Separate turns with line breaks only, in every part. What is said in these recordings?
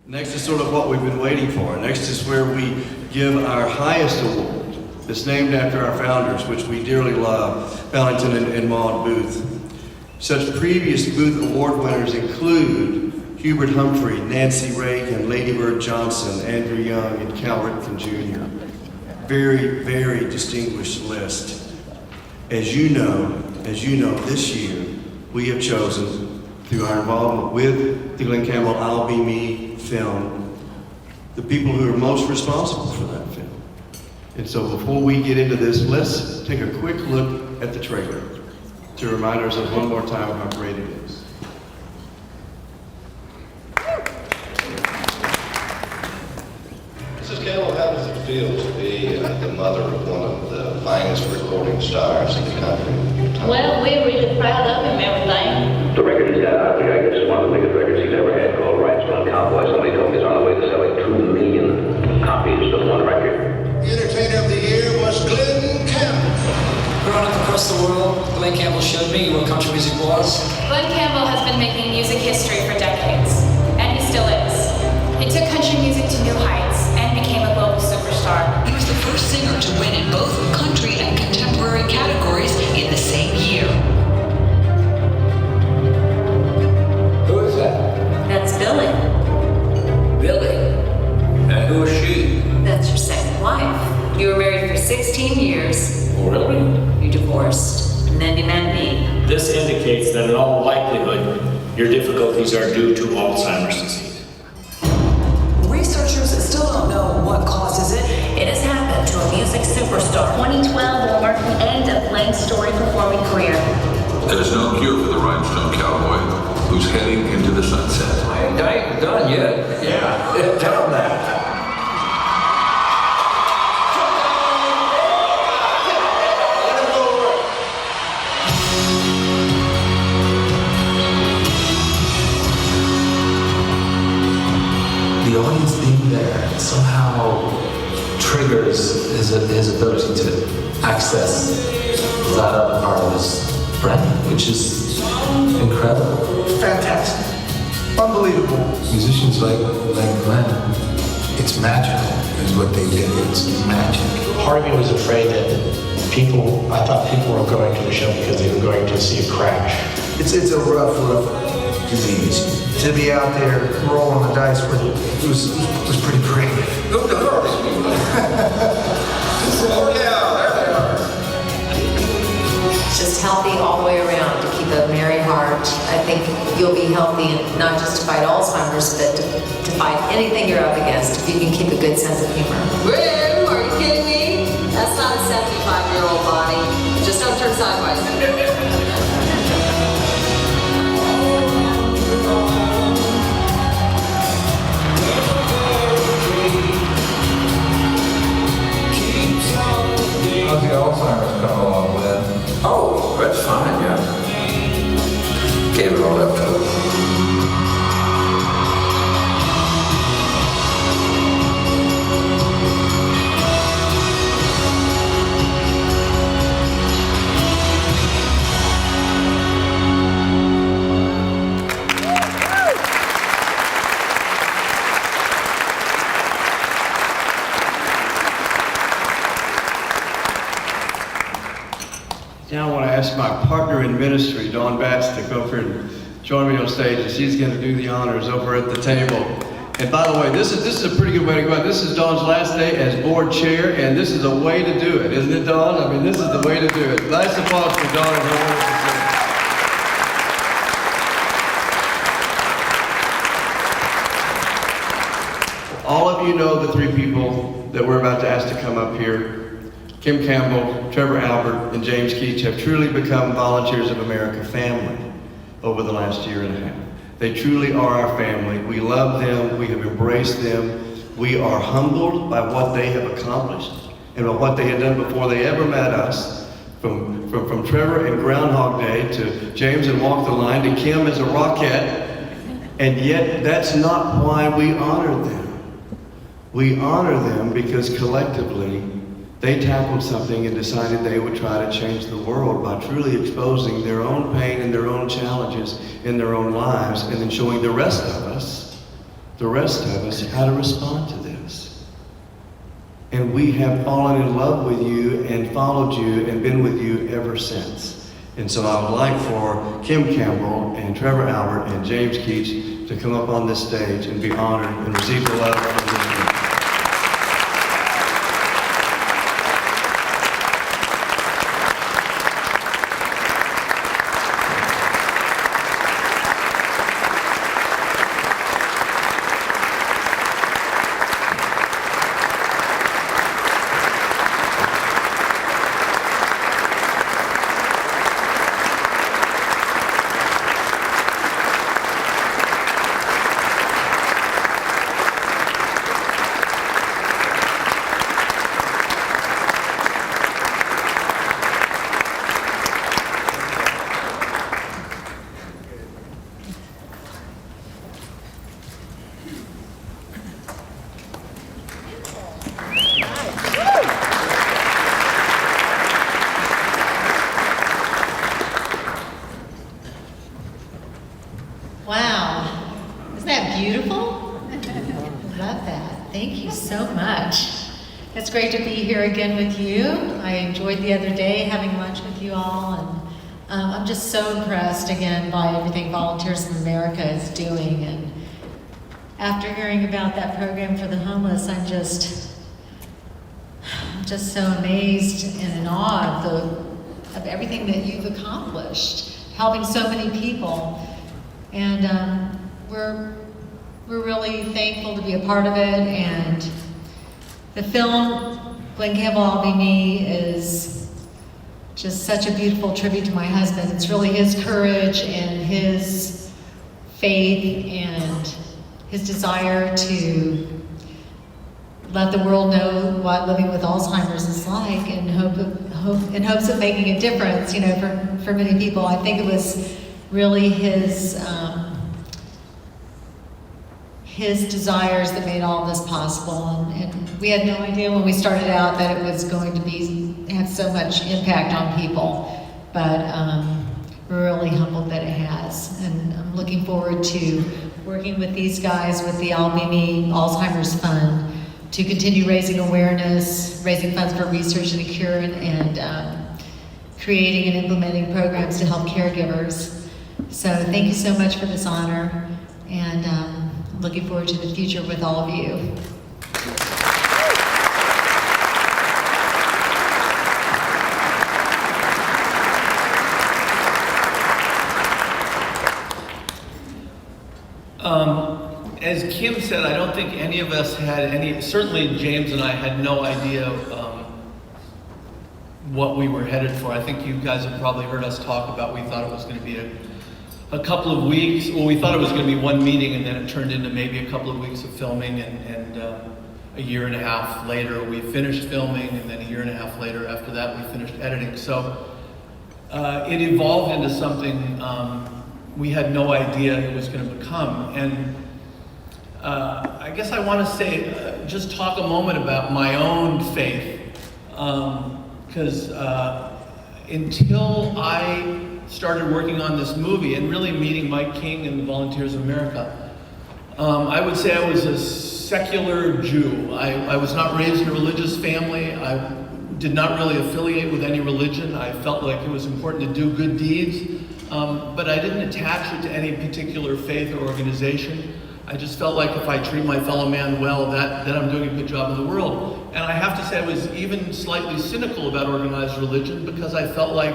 Next is sort of what we've been waiting for. Next is where we give our highest award. It's named after our founders, which we dearly love, Valentin and Maud Booth. Such previous Booth Award winners include Hubert Humphrey, Nancy Reagan, Lady Bird Johnson, Andrew Young, and Cal Ripken Jr. Very, very distinguished list. As you know, this year, we have chosen, through our involvement with the Glen Campbell I'll Be Me film, the people who are most responsible for that film. And so before we get into this, let's take a quick look at the trailer to remind ourselves one more time how great it is.
Mrs. Campbell, how does it feel to be the mother of one of the finest recording stars in the country?
Well, we're really proud of him, everything.
The record he's got out there, I guess, is one of the biggest records he's ever had, called Rhinestone Cowboy. Somebody told me he's on the way to selling 2 million copies of one record.
The entertainer of the year was Glen Campbell.
Growing up across the world, Glen Campbell showed me what country music was.
Glen Campbell has been making music history for decades, and he still is. He took country music to new heights and became a global superstar.
He was the first singer to win in both country and contemporary categories in the same year.
Who is that?
That's Billy.
Billy. And who is she?
That's your second wife. You were married for 16 years.
Oh, really?
You divorced, and then you met me.
This indicates that in all likelihood, your difficulties are due to Alzheimer's disease.
Researchers still don't know what causes it.
It has happened to a music superstar. 2012 will mark the end of Glen's story performing career.
There's no cure for the Rhinestone Cowboy, who's heading into the sunset.
I ain't done yet. Yeah. Tell him that.
The audience being there somehow triggers his ability to access that other part of his brain, which is incredible.
Fantastic. Unbelievable.
Musicians like Glen, it's magical is what they did. It's magic.
Part of me was afraid that I thought people were going to the show because they were going to see a crash. It's a rough disease. To be out there rolling the dice with it was pretty great.
Look at her.
Oh yeah, there they are.
Just healthy all the way around to keep a merry heart. I think you'll be healthy, and not just to fight Alzheimer's, but to fight anything you're up against if you can keep a good sense of humor.
Woo! Are you kidding me? That's not a 75-year-old body. Just don't turn sideways.
How's the Alzheimer's come along, Glenn?
Oh, that's fine, yeah. Gave it all up to him.
Now I want to ask my partner in ministry, Dawn Batts, to go up here and join me on stage, and she's going to do the honors over at the table. And by the way, this is a pretty good way to go out. This is Dawn's last day as board chair, and this is a way to do it, isn't it, Dawn? I mean, this is the way to do it. Nice applause for Dawn and her wonderful singing. All of you know the three people that we're about to ask to come up here. Kim Campbell, Trevor Albert, and James Keach have truly become Volunteers of America family over the last year and a half. They truly are our family. We love them. We have embraced them. We are humbled by what they have accomplished and by what they had done before they ever met us. From Trevor and Groundhog Day to James and Walk the Line to Kim as a Rockette. And yet that's not why we honor them. We honor them because collectively they tackled something and decided they would try to change the world by truly exposing their own pain and their own challenges in their own lives, and then showing the rest of us the rest of us how to respond to this. And we have fallen in love with you and followed you and been with you ever since. And so I would like for Kim Campbell and Trevor Albert and James Keach to come up on this stage and be honored and receive the love from this group.
Wow, isn't that beautiful? Love that. Thank you so much. It's great to be here again with you. I enjoyed the other day having lunch with you all, and I'm just so impressed again by everything Volunteers of America is doing. And after hearing about that program for the homeless, I'm just so amazed and in awe of everything that you've accomplished, helping so many people. And we're really thankful to be a part of it. And the film, Glen, Campbell, I'll Be Me, is just such a beautiful tribute to my husband. It's really his courage and his faith and his desire to let the world know what living with Alzheimer's is like, in hopes of making a difference, you know, for many people. I think it was really his desires that made all this possible, and we had no idea when we started out that it was going to have so much impact on people, but we're really humbled that it has, and I'm looking forward to working with these guys with the I'll Be Me Alzheimer's Fund to continue raising awareness, raising funds for research and a cure, and creating and implementing programs to help caregivers. So thank you so much for this honor, and looking forward to the future with all of you.
As Kim said, I don't think any of us had any, certainly James and I had no idea what we were headed for. I think you guys have probably heard us talk about, we thought it was going to be a couple of weeks. Well, we thought it was going to be one meeting, and then it turned into maybe a couple of weeks of filming, and a year and a half later we finished filming, and then a year and a half later after that we finished editing. So it evolved into something we had no idea it was going to become. And I guess I want to say, just talk a moment about my own faith, because until I started working on this movie and really meeting Mike King and the Volunteers of America, I would say I was a secular Jew. I was not raised in a religious family. I did not really affiliate with any religion. I felt like it was important to do good deeds, but I didn't attach it to any particular faith or organization. I just felt like if I treat my fellow man well, that I'm doing a good job in the world. And I have to say I was even slightly cynical about organized religion, because I felt like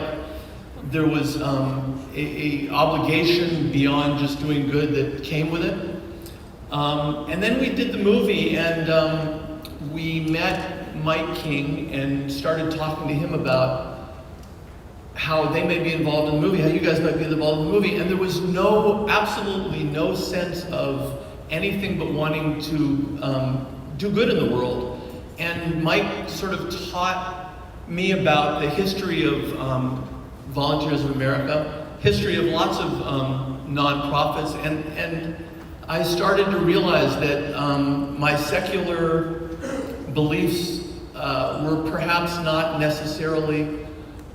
there was a obligation beyond just doing good that came with it. And then we did the movie, and we met Mike King and started talking to him about how they may be involved in the movie, how you guys might be involved in the movie, and there was absolutely no sense of anything but wanting to do good in the world. And Mike sort of taught me about the history of Volunteers of America, history of lots of nonprofits, and I started to realize that my secular beliefs were perhaps not necessarily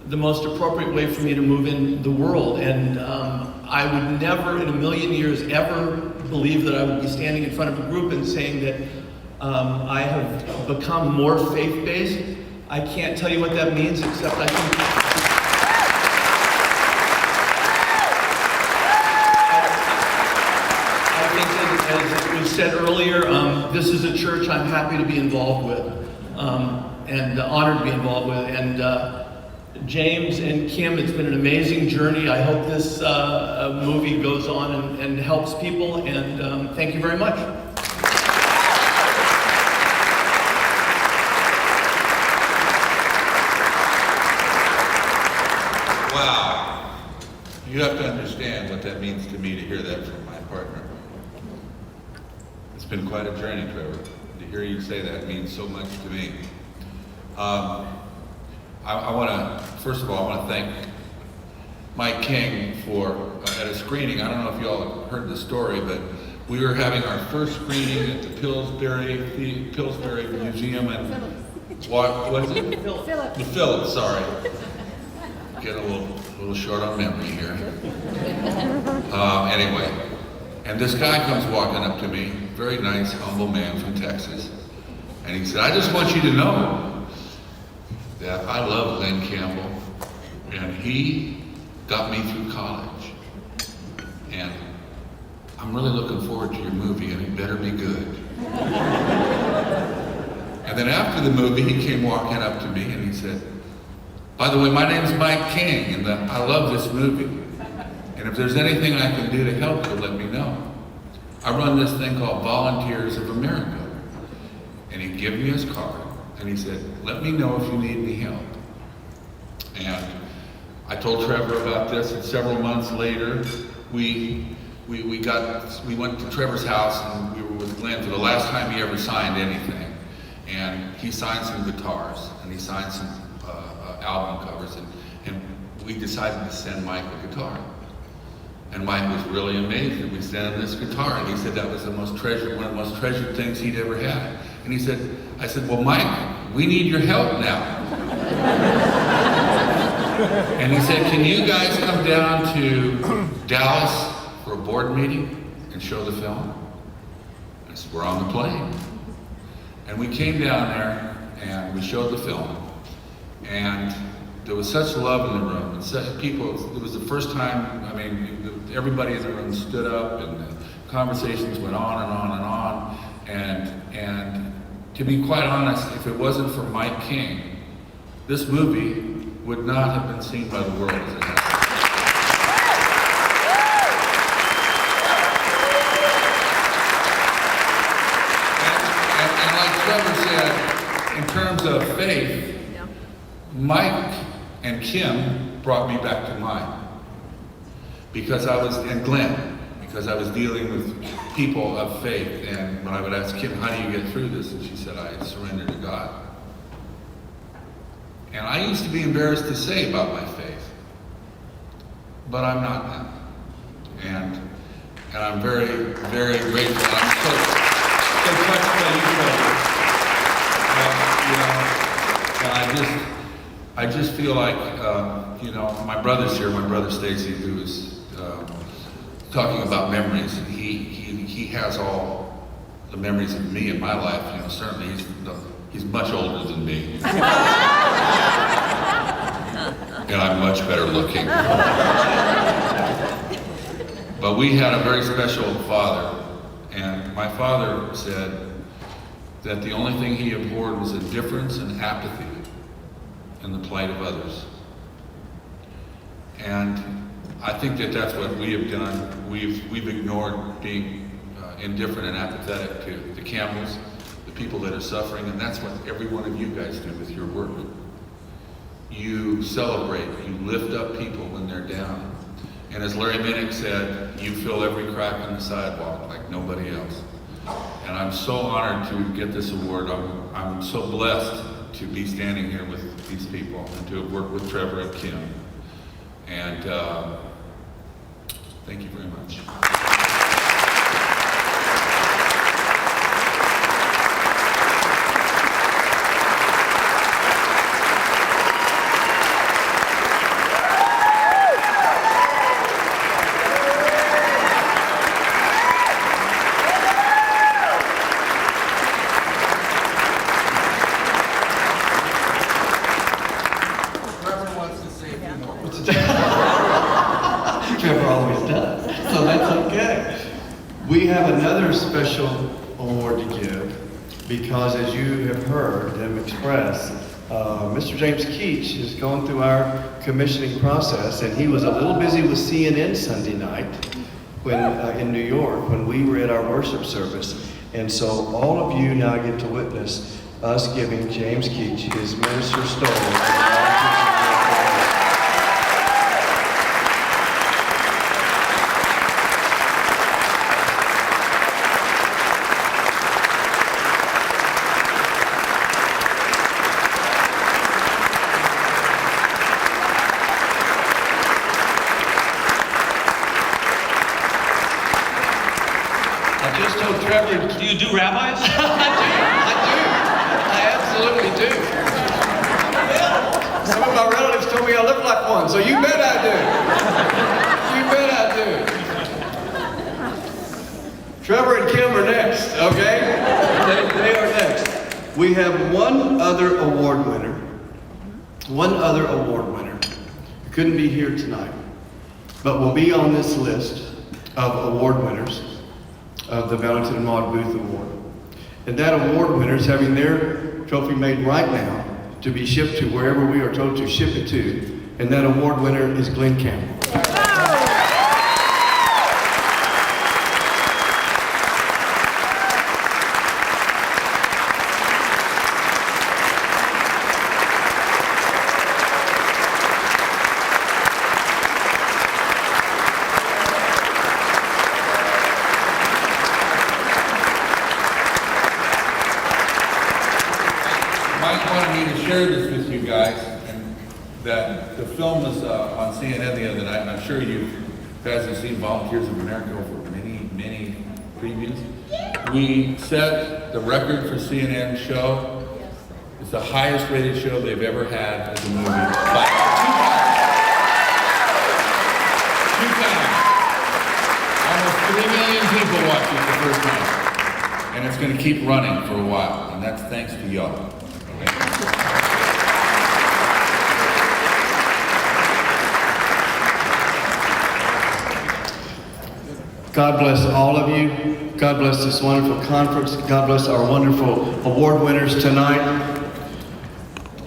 the most appropriate way for me to move in the world. And I would never in a million years ever believe that I would be standing in front of a group and saying that I have become more faith-based. I can't tell you what that means, except I think that, as we said earlier, this is a church I'm happy to be involved with, and honored to be involved with. And James and Kim, it's been an amazing journey. I hope this movie goes on and helps people, and thank you very much.
Wow. You have to understand what that means to me to hear that from my partner. It's been quite a journey, Trevor. To hear you say that means so much to me. I want to, first of all, I want to thank Mike King for, at a screening, I don't know if you all have heard the story, but we were having our first screening at the Pillsbury Museum, and what is it? The Phillips, sorry. Getting a little short on memory here. Anyway, and this guy comes walking up to me, very nice, humble man from Texas, and he said, "I just want you to know that I love Glen Campbell, and he got me through college, and I'm really looking forward to your movie, and it better be good." And then after the movie, he came walking up to me and he said, "By the way, my name's Mike King, and I love this movie, and if there's anything I can do to help you, let me know. I run this thing called Volunteers of America." And he gave me his card, and he said, "Let me know if you need any help." And I told Trevor about this, and several months later, we went to Trevor's house, and we were with Glen for the last time he ever signed anything. And he signed some guitars, and he signed some album covers, and we decided to send Mike a guitar. And Mike was really amazed that we sent him this guitar, and he said that was one of the most treasured things he'd ever had. And he said, I said, "Well, Mike, we need your help now." And he said, "Can you guys come down to Dallas for a board meeting and show the film?" I said, "We're on the plane." And we came down there and we showed the film. And there was such love in the room, and such people, it was the first time, I mean, everybody in the room stood up, and the conversations went on and on and on. And to be quite honest, if it wasn't for Mike King, this movie would not have been seen by the world as it has. And like Trevor said, in terms of faith, Mike and Kim brought me back to mine. And Glen, because I was dealing with people of faith, and when I would ask Kim, "How do you get through this?" and she said, "I surrender to God." And I used to be embarrassed to say about my faith, but I'm not now. And I'm very, very grateful. I'm so touched by you, Trevor. And I just feel like, my brother's here, my brother Stacy, who is talking about memories, and he has all the memories of me in my life. Certainly he's much older than me. And I'm much better looking. But we had a very special father, and my father said that the only thing he abhorred was indifference and apathy in the plight of others. And I think that that's what we have done. We've ignored being indifferent and apathetic to the Campbells, the people that are suffering, and that's what every one of you guys do with your work. You celebrate, you lift up people when they're down. And as Larry Minnick said, you fill every crack in the sidewalk like nobody else. And I'm so honored to get this award. I'm so blessed to be standing here with these people and to have worked with Trevor and Kim. And thank you very much.
Trevor always does, so that's okay. We have another special award to give because, as you have heard them express, Mr. James Keach is going through our commissioning process, and he was a little busy with CNN Sunday night when in New York when we were at our worship service. And so all of you now get to witness us giving James Keach his Minister Stole. Trevor,
do you do rabbis?
I absolutely do. Some of my relatives told me I look like one, so you bet I do. You bet I do. Trevor and Kim are next, okay? They are next. We have one other award winner. One other award winner. Couldn't be here tonight, but will be on this list of award winners of the Valentin and Maud Booth Award. And that award winner is having their trophy made right now to be shipped to wherever we are told to ship it to. And that award winner is Glen Campbell.
Share this with you guys, and that the film was on CNN the other night, and I'm sure you guys have seen Volunteers of America over many previews. We set the record for CNN show. It's the highest rated show they've ever had as a movie. But two times. Almost 3 million people watched it the first time. And it's going to keep running for a while, and that's thanks to y'all.
God bless all of you. God bless this wonderful conference. God bless our wonderful award winners tonight.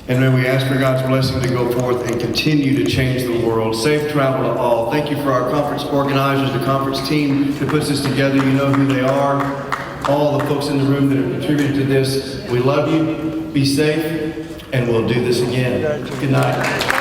And may we ask for God's blessing to go forth and continue to change the world. Safe travel to all. Thank you for our conference organizers, the conference team that puts this together. You know who they are. All the folks in the room that have contributed to this. We love you. Be safe. And we'll do this again. Good night.